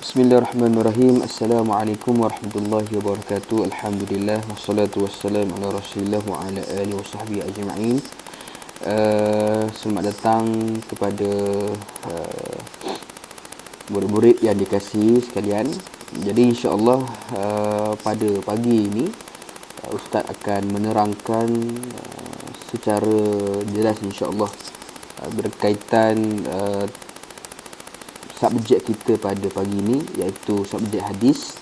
Bismillahirrahmanirrahim. Assalamualaikum warahmatullahi wabarakatuh. Alhamdulillah wassalatu wassalamu ala Rasulillah wa ala alihi wasahbihi ajma'in. Selamat datang kepada murid-murid yang dikasihi sekalian. Jadi insya-Allah pada pagi ini Ustaz akan menerangkan secara jelas insya-Allah berkaitan subjek kita pada pagi ini, iaitu subjek hadis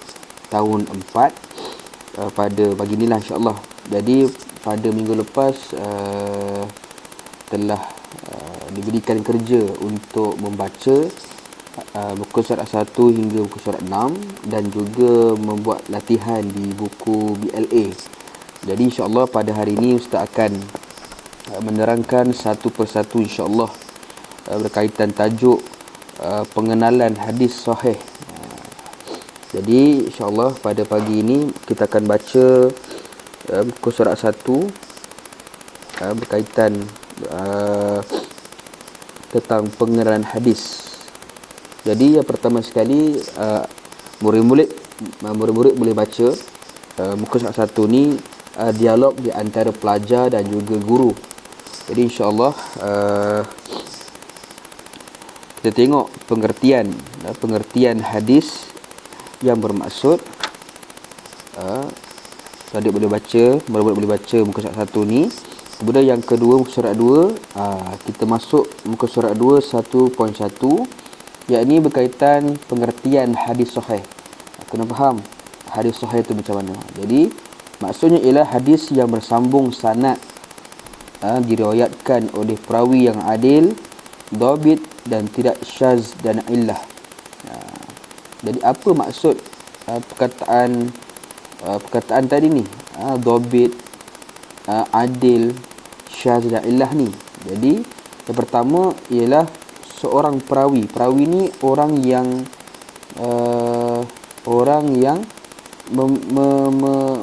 tahun 4 pada pagi inilah insya-Allah. Jadi pada minggu lepas telah diberikan kerja untuk membaca buku surat 1 hingga buku surat 6 dan juga membuat latihan di buku BLA. Jadi insya-Allah pada hari ini Ustaz akan menerangkan satu persatu insya-Allah berkaitan tajuk pengenalan hadis sahih. Jadi insya-Allah pada pagi ini kita akan baca buku surat 1 berkaitan tentang pengenalan hadis. Jadi yang pertama sekali murid-murid boleh baca muka surat 1 ni, dialog di antara pelajar dan juga guru. Jadi insya-Allah kita tengok pengertian hadis yang bermaksud. Adik boleh baca, boleh baca muka surat 1 ni. Kemudian yang kedua muka surat 2, kita masuk muka surat 2 1.1, yakni berkaitan pengertian hadis sahih. Kena faham hadis sahih itu macam mana. Jadi maksudnya ialah hadis yang bersambung sanad, diriwayatkan oleh perawi yang adil, dhabit dan tidak syaz dan illah. Jadi apa maksud perkataan tadi ni, dhabit, adil, syaz dan illah ni? Jadi yang pertama ialah seorang perawi. Perawi ni orang yang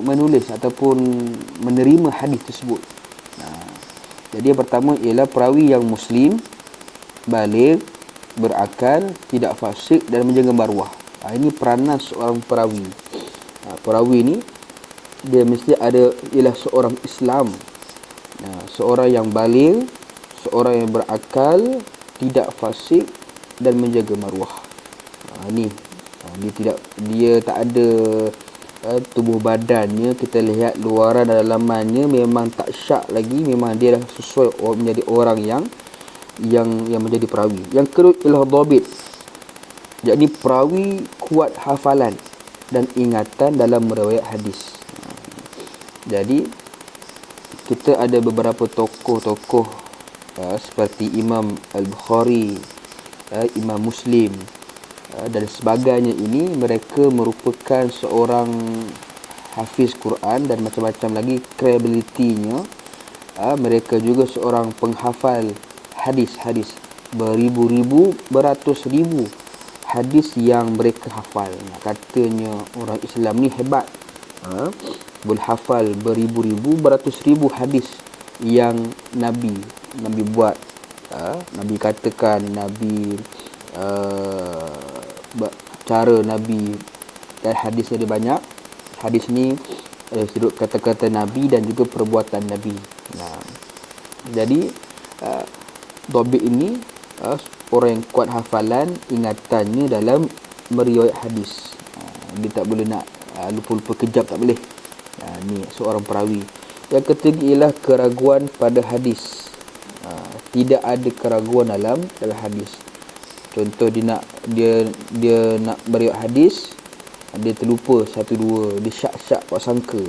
menulis ataupun menerima hadis tersebut. Jadi yang pertama ialah perawi yang muslim, baligh, berakal, tidak fasik dan menjaga maruah. Ini peranan seorang perawi. Perawi ni dia mesti ada, ialah seorang Islam, seorang yang baligh, seorang yang berakal, tidak fasik dan menjaga maruah. Dia tak ada tubuh badannya, kita lihat luaran dan dalamannya memang tak syak lagi, memang dia dah sesuai menjadi orang yang menjadi perawi. Yang kedua ialah dhabit, yakni perawi kuat hafalan dan ingatan dalam meriwayat hadis. Jadi kita ada beberapa tokoh-tokoh seperti Imam Al-Bukhari, Imam Muslim dan sebagainya. Ini mereka merupakan seorang hafiz Quran dan macam-macam lagi credibility-nya. Mereka juga seorang penghafal hadis beribu-ribu, beratus ribu hadis yang mereka hafal. Katanya orang Islam ni hebat, boleh hafal beribu-ribu, beratus ribu hadis yang Nabi buat. Nabi katakan, Nabi cara Nabi, dan hadis ada banyak. Hadis ni sudut kata-kata Nabi dan juga perbuatan Nabi. Jadi dhabit ini orang yang kuat hafalan, ingatannya dalam meriwayat hadis. Dia tak boleh nak lupa-lupa kejap, tak boleh. Ni seorang perawi. Yang ketiga ialah keraguan pada hadis. Tidak ada keraguan dalam hadis. Contoh dia nak meriwayat hadis, dia terlupa satu dua, dia syak-syak buat sangka,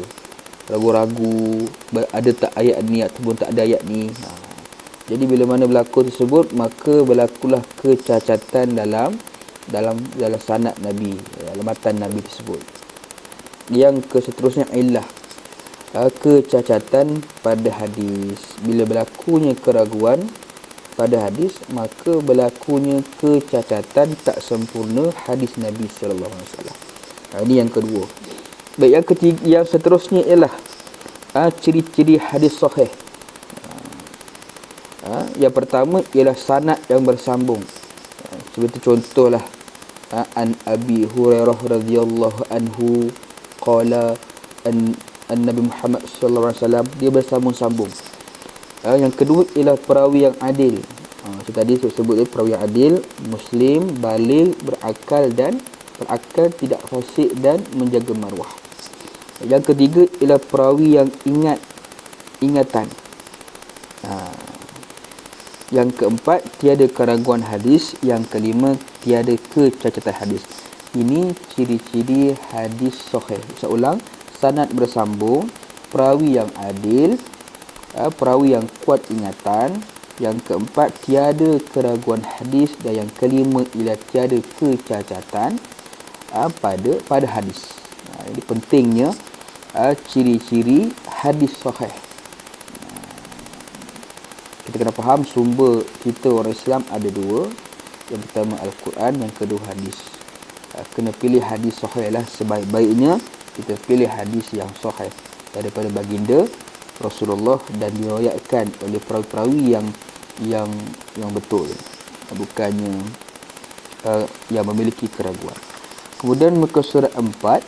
ragu-ragu ada tak ayat ni ataupun tak ada ayat ni. Jadi bila mana berlaku tersebut, maka berlakulah kecacatan dalam sanad Nabi, dalam matan Nabi tersebut. Yang seterusnya illah, kecacatan pada hadis. Bila berlakunya keraguan pada hadis, maka berlakunya kecacatan, tak sempurna hadis Nabi sallallahu alaihi wasallam. Ini yang kedua. Baik, yang ketiga, yang seterusnya ialah ciri-ciri hadis sahih. Yang pertama ialah sanad yang bersambung. Seperti contohlah an Abi Hurairah radhiyallahu anhu qala an Nabi Muhammad sallallahu alaihi wasallam, dia bersambung-sambung. Yang kedua ialah perawi yang adil. So tadi saya sebut perawi yang adil, muslim, baligh, berakal, tidak fasik dan menjaga maruah. Yang ketiga ialah perawi yang ingatan. Yang keempat, tiada keraguan hadis. Yang kelima, tiada kecacatan hadis. Ini ciri-ciri hadis sahih. Saya ulang, sanad bersambung, perawi yang adil, perawi yang kuat ingatan. Yang keempat, tiada keraguan hadis. Dan yang kelima ialah tiada kecacatan pada hadis. Jadi pentingnya ciri-ciri hadis sahih. Kita kena faham sumber kita orang Islam ada dua. Yang pertama Al-Quran, yang kedua hadis. Kena pilih hadis sahih lah. Sebaik-baiknya kita pilih hadis yang sahih daripada baginda Rasulullah dan diriwayatkan oleh perawi-perawi yang betul, bukannya yang memiliki keraguan. Kemudian muka surat 4,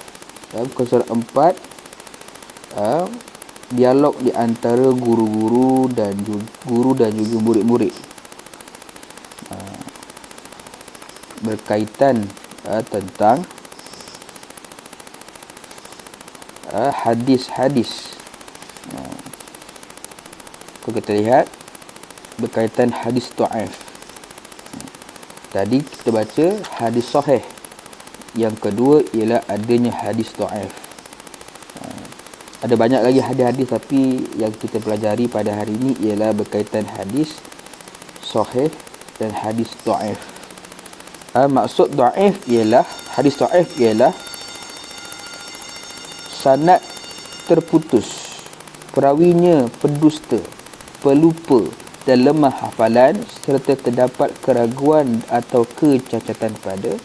dialog di antara guru dan juga murid-murid berkaitan tentang hadis-hadis. Kalau kita lihat berkaitan hadis dhaif. Tadi kita baca hadis sahih. Yang kedua ialah adanya hadis dhaif. Ada banyak lagi hadis-hadis, tapi yang kita pelajari pada hari ini ialah berkaitan hadis sahih dan hadis dhaif. Maksud dhaif ialah, hadis dhaif ialah sanad terputus, perawinya pendusta, pelupa dan lemah hafalan, serta terdapat keraguan atau kecacatan pada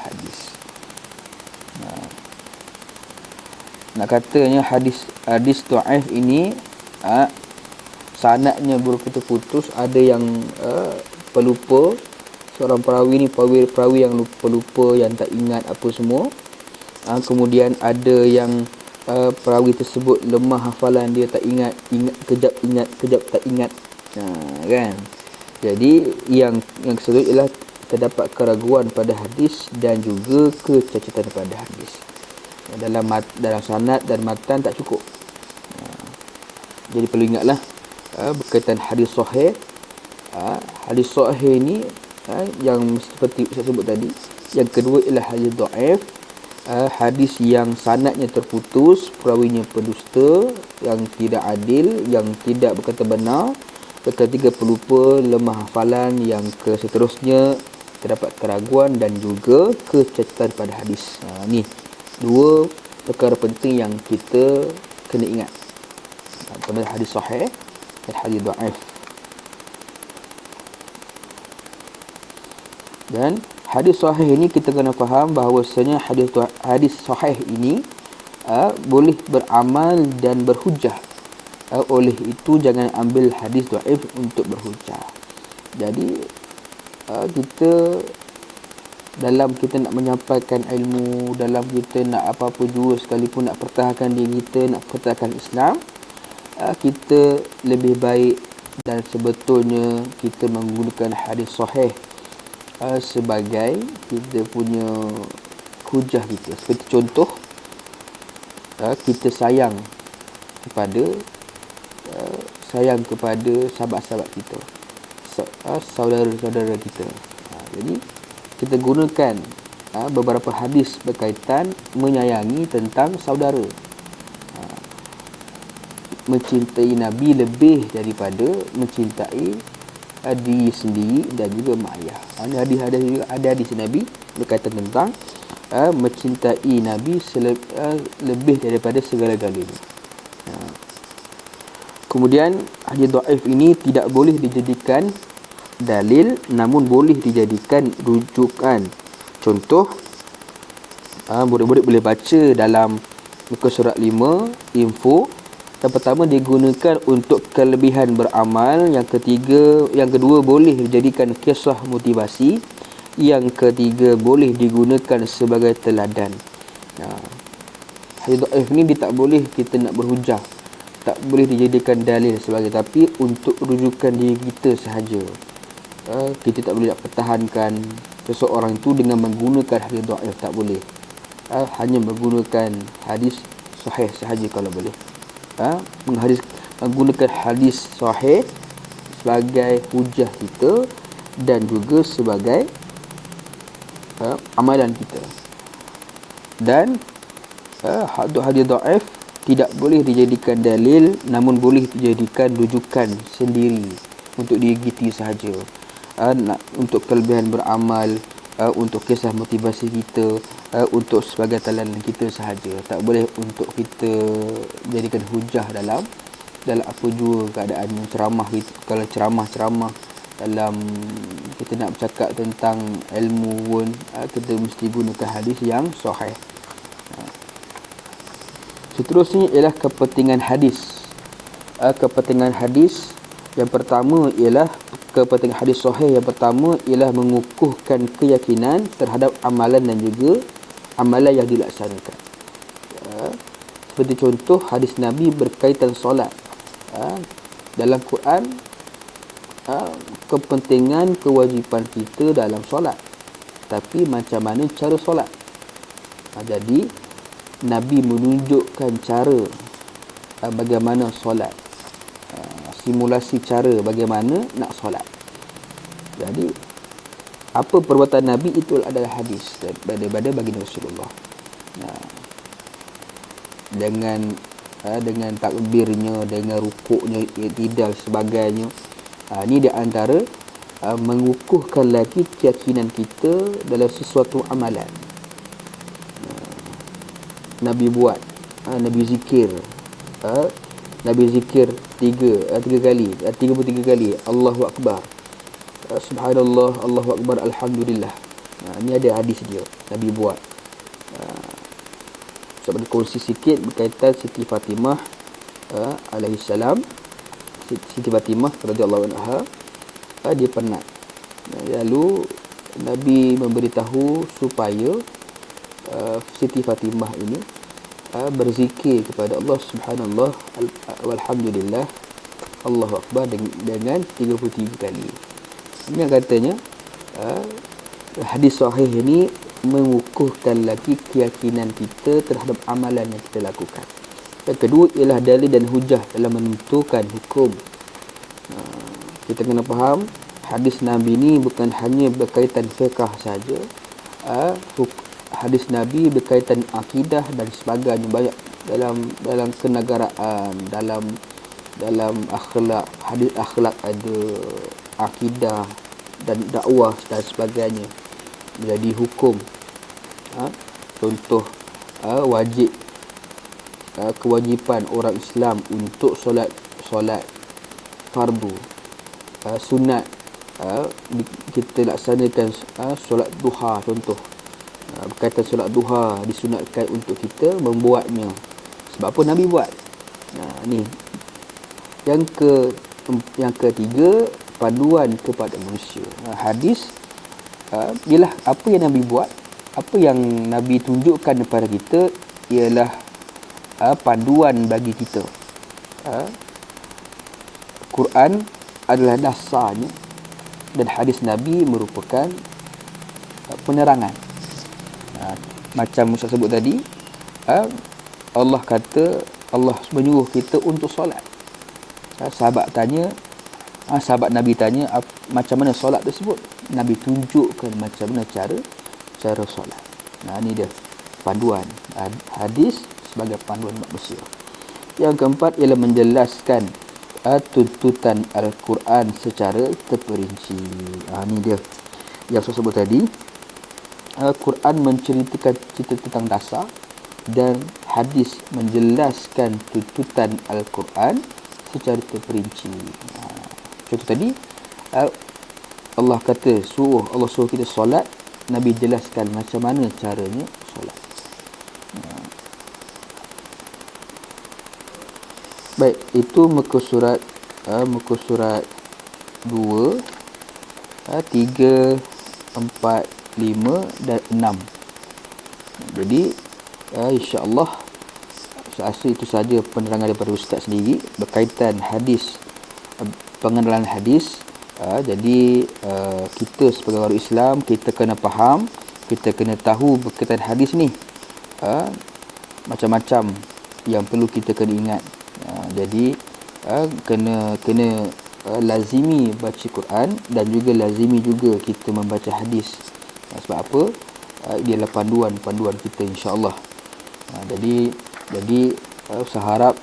hadis. Nak katanya hadis dhaif ini sanadnya berputus-putus, ada yang pelupa, seorang perawi ni perawi yang lupa, yang tak ingat apa semua. Kemudian ada yang perawi tersebut lemah hafalan, dia tak ingat kejap tak ingat. Kan? Jadi yang tersebut ialah terdapat keraguan pada hadis dan juga kecacatan pada hadis. Dalam sanad dan matan tak cukup. Jadi perlu ingatlah berkaitan hadis sahih. Hadis sahih ni yang seperti saya sebut tadi. Yang kedua ialah hadis dhaif, hadis yang sanadnya terputus, perawinya pendusta, yang tidak adil, yang tidak berkata benar. Yang ketiga pelupa, lemah hafalan. Yang seterusnya terdapat keraguan dan juga kecacatan pada hadis. Ni dua perkara penting yang kita kena ingat. Pertama hadis sahih dan hadis dhaif. Dan hadis sahih ini kita kena faham bahawasanya hadis sahih ini boleh beramal dan berhujah. Oleh itu jangan ambil hadis dhaif untuk berhujah. Jadi kita dalam kita nak menyampaikan ilmu, dalam kita nak apa-apa jua, sekalipun nak pertahankan diri kita, nak pertahankan Islam, kita lebih baik dan sebetulnya kita menggunakan hadis sahih sebagai kita punya hujah kita. Seperti contoh, kita sayang kepada sahabat-sahabat kita, saudara-saudara kita. Jadi kita gunakan beberapa hadis berkaitan menyayangi tentang saudara. Mencintai Nabi lebih daripada mencintai diri sendiri dan juga mak ayah. Hadis-hadis juga ada hadis Nabi berkaitan tentang mencintai Nabi lebih daripada segala-galanya. Kemudian hadis dhaif ini tidak boleh dijadikan dalil, namun boleh dijadikan rujukan. Contoh, murid-murid boleh baca dalam muka surat 5 info. Yang pertama digunakan untuk kelebihan beramal. Yang kedua boleh dijadikan kisah motivasi. Yang ketiga, boleh digunakan sebagai teladan. Hadis dhaif ni dia tak boleh kita nak berhujah, tak boleh dijadikan dalil sebagai, tapi untuk rujukan diri kita sahaja. Kita tak boleh nak pertahankan seseorang itu dengan menggunakan hadis dhaif, tak boleh. Hanya menggunakan hadis sahih sahaja kalau boleh. Menggunakan hadis sahih sebagai hujah kita dan juga sebagai amalan kita. Dan hadis dhaif tidak boleh dijadikan dalil, namun boleh dijadikan rujukan sendiri untuk digigiti sahaja. Untuk kelebihan beramal, untuk kisah motivasi kita, untuk sebagai teladan kita sahaja. Tak boleh untuk kita jadikan hujah dalam apa jua keadaannya. Kalau ceramah dalam kita nak bercakap tentang ilmu pun, kita mesti gunakan hadis yang sahih. Seterusnya ialah kepentingan hadis. Kepentingan hadis yang pertama ialah kepentingan hadis sahih yang pertama ialah mengukuhkan keyakinan terhadap amalan dan juga amalan yang dilaksanakan. Seperti contoh hadis Nabi berkaitan solat. Dalam Quran, kepentingan kewajipan kita dalam solat, tapi macam mana cara solat. Jadi Nabi menunjukkan cara bagaimana solat, simulasi cara bagaimana nak solat. Jadi apa perbuatan Nabi itu adalah hadis daripada baginda Rasulullah. Dengan takbirnya, dengan rukuknya, iktidal sebagainya. Ini di antara mengukuhkan lagi keyakinan kita dalam sesuatu amalan. Nabi buat, Nabi zikir, Nabi zikir 33 kali Allahu Akbar, Subhanallah, Allahu Akbar, Alhamdulillah. Ini ada hadis dia Nabi buat. Saya berkongsi sikit berkaitan Siti Fatimah alaihissalam. Siti Fatimah radhiyallahu anha, dia penat. Lalu Nabi memberitahu supaya Siti Fatimah ini berzikir kepada Allah Subhanallah, walhamdulillah, Allahu Akbar dengan 33 kali. Ini katanya hadis sahih ini mengukuhkan lagi keyakinan kita terhadap amalan yang kita lakukan. Yang kedua ialah dalil dan hujah dalam menentukan hukum. Kita kena faham hadis Nabi ni bukan hanya berkaitan fiqh saja. Hadis Nabi berkaitan akidah dan sebagainya, banyak dalam kenegaraan, dalam akhlak, hadis akhlak ada, akidah dan dakwah dan sebagainya. Jadi hukum, contoh wajib, kewajipan orang Islam untuk solat fardu, sunat, kita laksanakan solat duha. Contoh berkaitan solat duha disunatkan untuk kita membuatnya. Sebab apa Nabi buat? Ni yang ketiga, panduan kepada manusia. Hadis ialah apa yang Nabi buat, apa yang Nabi tunjukkan kepada kita ialah panduan bagi kita. Quran adalah dasarnya dan hadis Nabi merupakan penerangan. Macam Musa sebut tadi, Allah kata, Allah menyuruh kita untuk solat. Sahabat Nabi tanya macam mana solat tersebut. Nabi tunjukkan macam mana cara solat. Ini dia panduan hadis sebagai panduan manusia. Yang keempat ialah menjelaskan tuntutan Al-Quran secara terperinci. Ini dia yang saya sebut tadi. Al-Quran menceritakan cerita tentang dasar dan hadis menjelaskan tuntutan Al-Quran secara terperinci. Contoh tadi, Allah kata Allah suruh kita solat, Nabi jelaskan macam mana caranya solat. Baik, itu muka surat 2, 3, 4, 4, 5 dan 6. Jadi insya-Allah saya rasa itu saja penerangan daripada ustaz sendiri berkaitan hadis, pengenalan hadis. Jadi kita sebagai orang Islam, kita kena faham, kita kena tahu berkaitan hadis ni. Macam-macam yang perlu kita kena ingat. Jadi kena lazimi baca Quran dan juga lazimi juga kita membaca hadis. Sebab apa? Dia adalah panduan kita insya-Allah. Jadi saya harap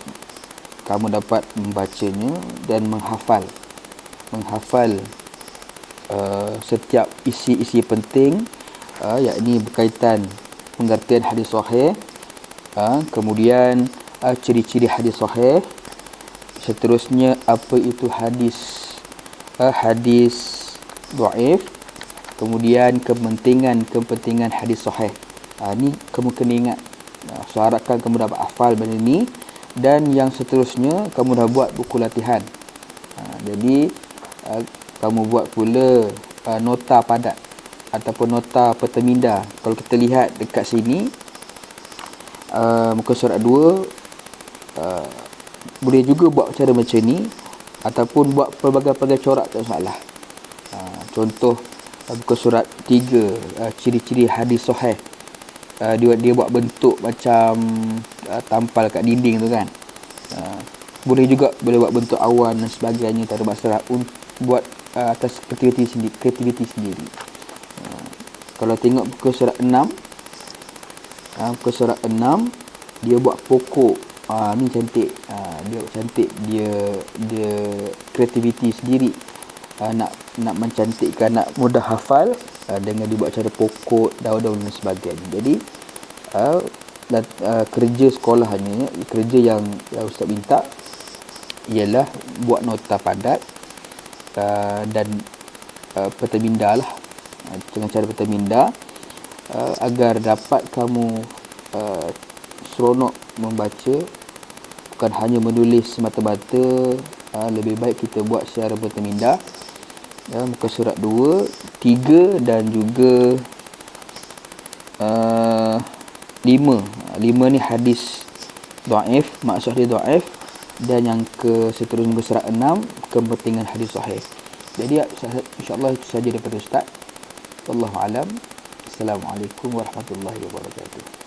kamu dapat membacanya dan menghafal setiap isi-isi penting, yakni berkaitan pengertian hadis sahih, kemudian ciri-ciri hadis sahih, seterusnya apa itu hadis dhaif, kemudian kepentingan hadis sahih. Ni kamu kena ingat. Saya harapkan kamu dapat hafal benda ni, dan yang seterusnya kamu dah buat buku latihan. Jadi kamu buat pula nota padat ataupun nota perteminda. Kalau kita lihat dekat sini, muka surat 2, boleh juga buat cara macam ni ataupun buat pelbagai-pelbagai corak, tak salah. Contoh muka surat 3, ciri-ciri hadis sahih. Dia buat bentuk macam tampal kat dinding tu kan. Boleh buat bentuk awan dan sebagainya, tak ada masalah. Buat atas kreativiti sendiri. Kalau tengok muka surat 6, muka surat 6 dia buat pokok. Ni cantik. Dia cantik, dia kreativiti sendiri. Nak mencantikkan, nak mudah hafal, dengan dibuat cara pokok, daun-daun dan sebagainya. Jadi kerja sekolahnya, kerja yang ustaz minta ialah buat nota padat dan perteminda lah, dengan cara perteminda, agar dapat kamu seronok membaca, bukan hanya menulis semata-mata. Lebih baik kita buat secara berteminda. Muka surat 2, 3 dan juga 5. 5 ni hadis dhaif, maksud hadis dhaif, dan yang seterusnya muka surat 6 kepentingan hadis sahih. Jadi insya-Allah itu saja daripada ustaz. Wallahu alam. Assalamualaikum warahmatullahi wabarakatuh.